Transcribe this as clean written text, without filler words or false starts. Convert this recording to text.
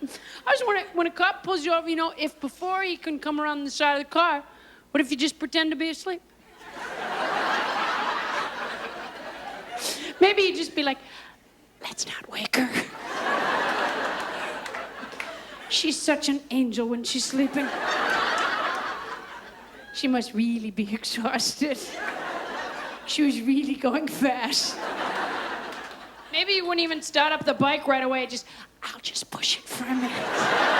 I was wondering, when a cop pulls you over, you know, if before he can come around the side of the car, what if you just pretend to be asleep? Maybe you just be like, let's not wake her. She's such an angel when she's sleeping. She must really be exhausted. She was really going fast. Maybe you wouldn't even start up the bike right away. I'll just push it for a minute.